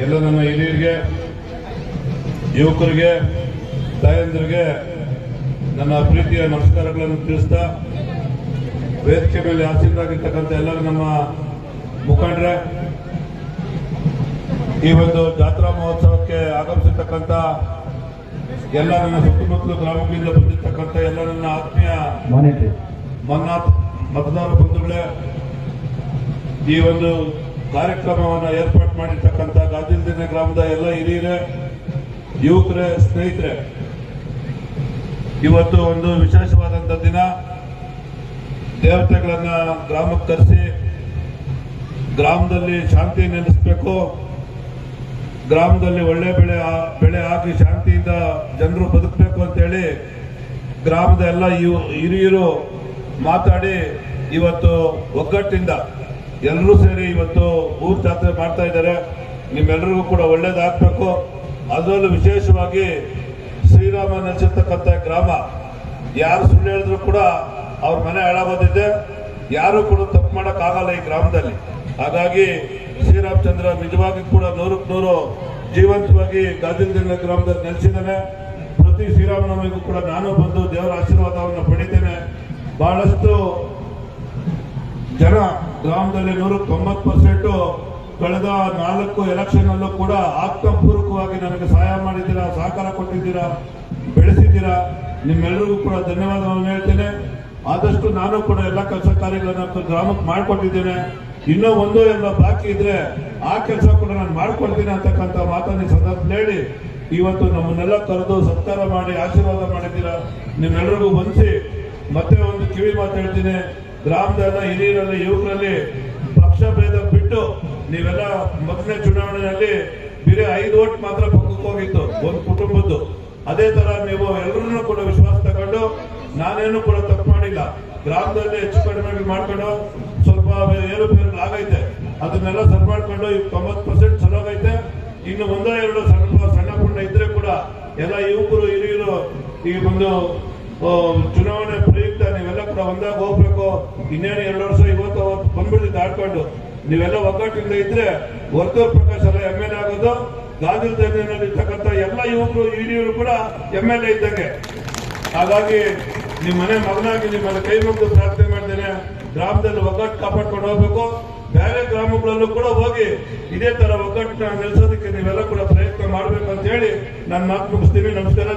ಎಲ್ಲ ನನ್ನ ಹಿರಿಯರಿಗೆ, ಯುವಕರಿಗೆ, ತಾಯಂದಿರಿಗೆ ನನ್ನ ಪ್ರೀತಿಯ ನಮಸ್ಕಾರಗಳನ್ನು ತಿಳಿಸ್ತಾ, ವೇದಿಕೆ ಮೇಲೆ ಆಸೀನರಾಗಿರ್ತಕ್ಕಂಥ ಎಲ್ಲರೂ ನಮ್ಮ ಮುಖಂಡರೇ, ಈ ಒಂದು ಜಾತ್ರಾ ಮಹೋತ್ಸವಕ್ಕೆ ಆಗಮಿಸಿರ್ತಕ್ಕಂಥ ಎಲ್ಲ ನನ್ನ ಸುತ್ತಮುತ್ತಲು ಗ್ರಾಮಗಳಿಂದ ಬಂದಿರತಕ್ಕಂಥ ಎಲ್ಲ ನನ್ನ ಆತ್ಮೀಯ ಮತದಾರ ಬಂಧುಗಳೇ, ಈ ಒಂದು ಕಾರ್ಯಕ್ರಮವನ್ನು ಏರ್ಪಾಡು ಮಾಡಿರ್ತಕ್ಕಂಥ ಗಾಜಿಲ್ದಿನ ಗ್ರಾಮದ ಎಲ್ಲ ಹಿರಿಯರೇ, ಯುವಕರೇ, ಸ್ನೇಹಿತರೆ, ಇವತ್ತು ಒಂದು ವಿಶೇಷವಾದಂಥ ದಿನ. ದೇವತೆಗಳನ್ನ ಗ್ರಾಮಕ್ಕೆ ಕರೆಸಿ ಗ್ರಾಮದಲ್ಲಿ ಶಾಂತಿ ನೆಲೆಸಬೇಕು, ಗ್ರಾಮದಲ್ಲಿ ಒಳ್ಳೆ ಬೆಳೆ ಆಗಿ ಶಾಂತಿಯಿಂದ ಜನರು ಬದುಕಬೇಕು ಅಂತೇಳಿ ಗ್ರಾಮದ ಎಲ್ಲ ಹಿರಿಯರು ಮಾತಾಡಿ ಇವತ್ತು ಒಗ್ಗಟ್ಟಿಂದ ಎಲ್ಲರೂ ಸೇರಿ ಇವತ್ತು ಊರ್ ಜಾತ್ರೆ ಮಾಡ್ತಾ ಇದ್ದಾರೆ. ನಿಮ್ಮೆಲ್ಲರಿಗೂ ಕೂಡ ಒಳ್ಳೇದಾಗಬೇಕು. ಅದರಲ್ಲೂ ವಿಶೇಷವಾಗಿ ಶ್ರೀರಾಮ ನೆಲೆಸಿರ್ತಕ್ಕಂಥ ಗ್ರಾಮ, ಯಾರು ಸುಳ್ಳು ಹೇಳಿದ್ರು ಕೂಡ ಅವ್ರ ಮನೆ ಹಾಳಾಗೋದಿದೆ, ಯಾರು ಕೂಡ ತಪ್ಪು ಮಾಡೋಕ್ಕಾಗಲ್ಲ ಈ ಗ್ರಾಮದಲ್ಲಿ. ಹಾಗಾಗಿ ಶ್ರೀರಾಮಚಂದ್ರ ನಿಜವಾಗಿ ಕೂಡ 100ಕ್ಕೆ 100 ಜೀವಂತವಾಗಿ ಗಾಜಿಲ್ದಿನ ಗ್ರಾಮದಲ್ಲಿ ನೆಲೆಸಿದ್ದಾನೆ. ಪ್ರತಿ ಶ್ರೀರಾಮನವಮಿಗೂ ಕೂಡ ನಾನು ಬಂದು ದೇವರ ಆಶೀರ್ವಾದವನ್ನು ಪಡಿತೇನೆ. ಬಹಳಷ್ಟು ಜನ ಗ್ರಾಮದಲ್ಲಿ 190% ಕಳೆದ 4 ಎಲೆಕ್ಷನ್ ಅಲ್ಲೂ ಕೂಡ ಆತ್ಮಪೂರ್ವಕವಾಗಿ ನನಗೆ ಸಹಾಯ ಮಾಡಿದ್ದೀರಾ, ಸಹಕಾರ ಕೊಟ್ಟಿದ್ದೀರಾ, ಬೆಳೆಸಿದ್ದೀರಾ. ನಿಮ್ಮೆಲ್ಲರಿಗೂ ಕೂಡ ಧನ್ಯವಾದವನ್ನು ಹೇಳ್ತೇನೆ. ಆದಷ್ಟು ನಾನು ಕೂಡ ಎಲ್ಲ ಕೆಲಸ ಕಾರ್ಯಗಳನ್ನು ಗ್ರಾಮಕ್ಕೆ ಮಾಡಿಕೊಟ್ಟಿದ್ದೇನೆ. ಇನ್ನೂ ಒಂದೋ ಎಲ್ಲ ಬಾಕಿ ಇದ್ರೆ ಆ ಕೆಲಸ ಕೂಡ ನಾನು ಮಾಡ್ಕೊಡ್ತೀನಿ ಅಂತಕ್ಕಂಥ ಮಾತನ್ನು ಸಂದರ್ಭದಲ್ಲಿ ಹೇಳಿ ಇವತ್ತು ನಮ್ಮನ್ನೆಲ್ಲ ಕರೆದು ಸತ್ಕಾರ ಮಾಡಿ ಆಶೀರ್ವಾದ ಮಾಡಿದ್ದೀರಾ. ನಿಮ್ಮೆಲ್ಲರಿಗೂ ಹೊಂದಿಸಿ ಮತ್ತೆ ಒಂದು ಕಿವಿ ಮಾತು ಹೇಳ್ತೀನಿ. ಗ್ರಾಮದಲ್ಲ, ಹಿರಿಯರಲ್ಲಿ, ಯುವಕರಲ್ಲಿ ಪಕ್ಷ ಭೇದ ಬಿಟ್ಟು ನೀವೆಲ್ಲ ಮೊದಲನೇ ಚುನಾವಣೆಯಲ್ಲಿ ಬೇರೆ 5 ಓಟ್ ಮಾತ್ರ ಪಕ್ಕಕ್ಕೆ ಹೋಗಿತ್ತು ಒಂದು ಕುಟುಂಬದ್ದು. ಅದೇ ತರ ನೀವು ಎಲ್ಲರನ್ನೂ ಕೂಡ ವಿಶ್ವಾಸ ತಗೊಂಡು, ನಾನೇನು ಕೂಡ ತಪ್ಪು ಮಾಡಿಲ್ಲ, ಗ್ರಾಮದಲ್ಲಿ ಹೆಚ್ಚು ಕಡಿಮೆ ಮಾಡ್ಕೊಂಡು ಸ್ವಲ್ಪ ಏರುಪೇರುಗಳಾಗೈತೆ, ಅದನ್ನೆಲ್ಲ ಸರಿ ಮಾಡ್ಕೊಂಡು 90% ಸರಿಯಾಗೈತೆ. ಇನ್ನು 1-2 ಸಣ್ಣ ಪುಣ್ಣ ಇದ್ರೆ ಕೂಡ ಎಲ್ಲ ಯುವಕರು ಹಿರಿಯರು ಈ ಒಂದು ಚುನಾವಣೆ ಪ್ರಯುಕ್ತ ನೀವೆಲ್ಲ ಕೂಡ ಒಂದಾಗ ಹೋಗ್ಬೇಕು. ಇನ್ನೇನು 2 ವರ್ಷ ಇವತ್ತು ಬಂದ್ಬಿಡ್ತಿದ್ದು ಆಡ್ಕೊಂಡು ನೀವೆಲ್ಲ ಒಗ್ಗಟ್ಟಿಂದ ಇದ್ರೆ ವರ್ತೂರ್ ಪ್ರಕಾಶ್ ಎಲ್ಲ MLA ಆಗೋದು, ಗಾಜಿಲ್ದಲ್ಲಿ ಇರ್ತಕ್ಕಂಥ ಎಲ್ಲ ಯುವಕರು ಹಿರಿಯರು ಕೂಡ MLA ಇದ್ದಂಗೆ. ಹಾಗಾಗಿ ನಿಮ್ಮ ಮನೆ ಮಗನಾಗಿ ನಿಮ್ಮನ್ನ ಕೈ ಮುಗಿದು ಪ್ರಾರ್ಥನೆ ಮಾಡ್ತೇನೆ. ಗ್ರಾಮದಲ್ಲಿ ಒಗ್ಗಟ್ಟು ಕಾಪಾಡ್ಕೊಂಡು ಹೋಗ್ಬೇಕು. ಬೇರೆ ಗ್ರಾಮಗಳಲ್ಲೂ ಕೂಡ ಹೋಗಿ ಇದೇ ತರ ಒಗ್ಗಟ್ಟನ್ನ ನೆಲೆಸೋದಕ್ಕೆ ನೀವೆಲ್ಲ ಕೂಡ ಪ್ರಯತ್ನ ಮಾಡ್ಬೇಕು ಅಂತ ಹೇಳಿ ನಾನು ಮಾತು ಮುಗಿಸ್ತೀನಿ. ನಮಸ್ಕಾರ.